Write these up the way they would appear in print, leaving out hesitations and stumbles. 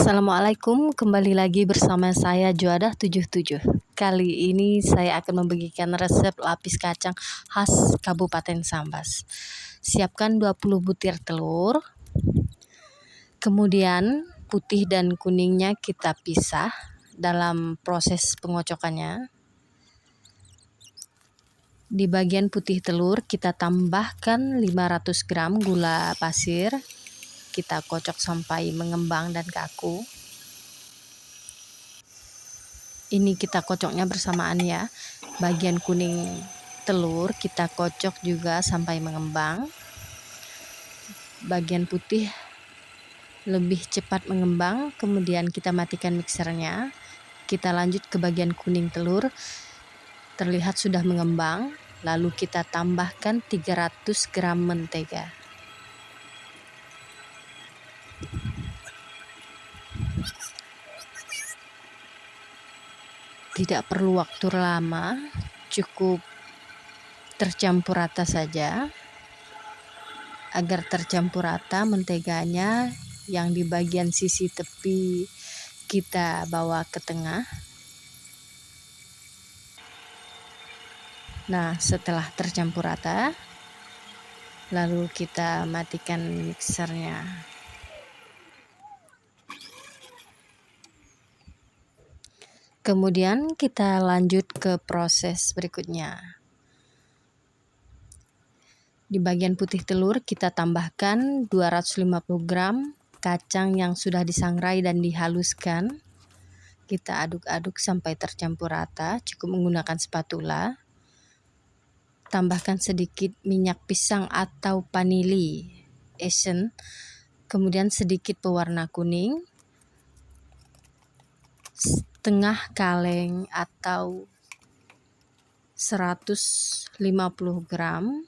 Assalamualaikum, kembali lagi bersama saya Juadah 77. Kali ini saya akan membagikan resep lapis kacang khas Kabupaten Sambas. Siapkan 20 butir telur. Kemudian putih dan kuningnya kita pisah dalam proses pengocokannya. Di bagian putih telur kita tambahkan 500 gram gula pasir. Kita kocok sampai mengembang dan kaku. Ini kita kocoknya bersamaan ya. Bagian kuning telur kita kocok juga sampai mengembang. Bagian putih lebih cepat mengembang, kemudian kita matikan mixernya. Kita lanjut ke bagian kuning telur. Terlihat sudah mengembang, lalu kita tambahkan 300 gram mentega. Tidak perlu waktu lama, cukup tercampur rata saja. Agar tercampur rata menteganya, yang di bagian sisi tepi kita bawa ke tengah. Nah, setelah tercampur rata, lalu kita matikan mixernya. Kemudian kita lanjut ke proses berikutnya. Di bagian putih telur kita tambahkan 250 gram kacang yang sudah disangrai dan dihaluskan. Kita aduk-aduk sampai tercampur rata, cukup menggunakan spatula. Tambahkan sedikit minyak pisang atau vanili essence, kemudian sedikit pewarna kuning, setengah kaleng atau 150 gram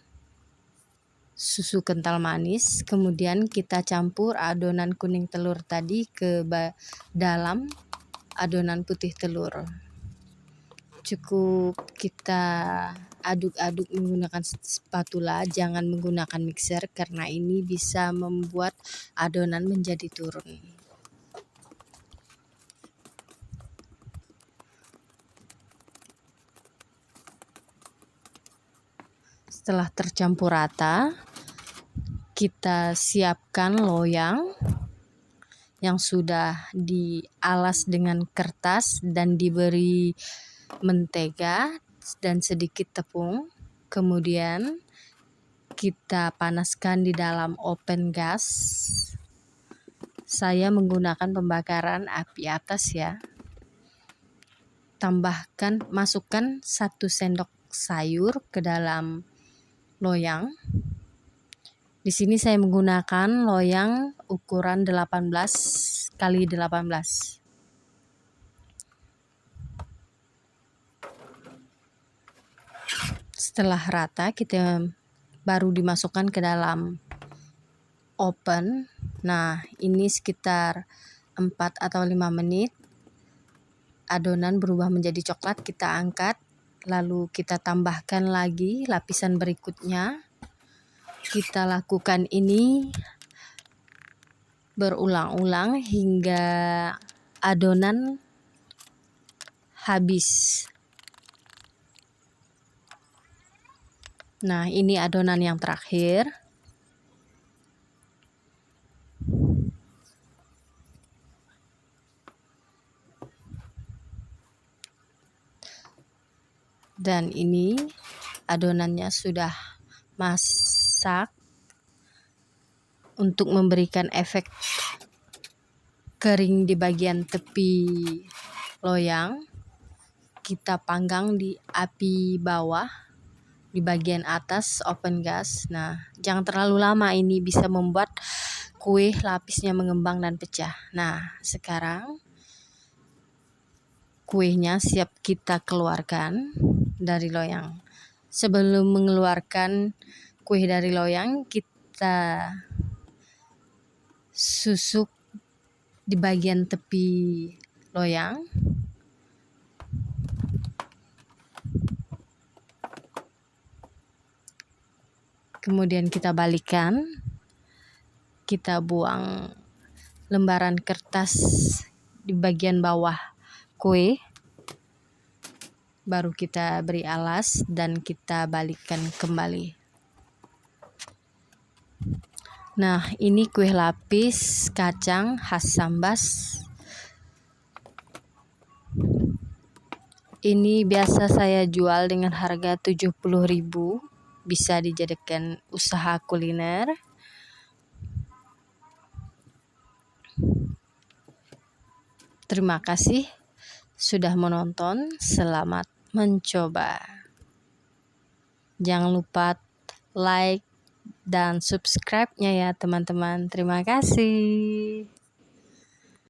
susu kental manis. Kemudian kita campur adonan kuning telur tadi ke dalam adonan putih telur. Cukup kita aduk-aduk menggunakan spatula, jangan menggunakan mixer karena ini bisa membuat adonan menjadi turun. Setelah tercampur rata, kita siapkan loyang yang sudah dialas dengan kertas dan diberi mentega dan sedikit tepung. Kemudian kita panaskan di dalam oven gas. Saya menggunakan pembakaran api atas ya. Masukkan 1 sendok sayur ke dalam loyang. Di sini saya menggunakan loyang ukuran 18 kali 18. Setelah rata, kita baru dimasukkan ke dalam oven. Nah, ini sekitar 4 atau 5 menit. Adonan berubah menjadi coklat, kita angkat. Lalu kita tambahkan lagi lapisan berikutnya. Kita lakukan ini berulang-ulang hingga adonan habis. Nah, ini adonan yang terakhir. Dan ini adonannya sudah masak. Untuk memberikan efek kering di bagian tepi loyang, kita panggang di api bawah di bagian atas oven gas. Nah, jangan terlalu lama, ini bisa membuat kue lapisnya mengembang dan pecah. Nah, sekarang kuenya siap kita keluarkan dari loyang. Sebelum mengeluarkan kue dari loyang, kita susuk di bagian tepi loyang. Kemudian kita balikkan. Kita buang lembaran kertas di bagian bawah kue. Baru kita beri alas dan kita balikkan kembali. Nah, ini kue lapis kacang khas Sambas. Ini biasa saya jual dengan harga 70.000. Bisa dijadikan usaha kuliner. Terima kasih sudah menonton. Selamat mencoba. Jangan lupa like dan subscribe-nya ya teman-teman. Terima kasih.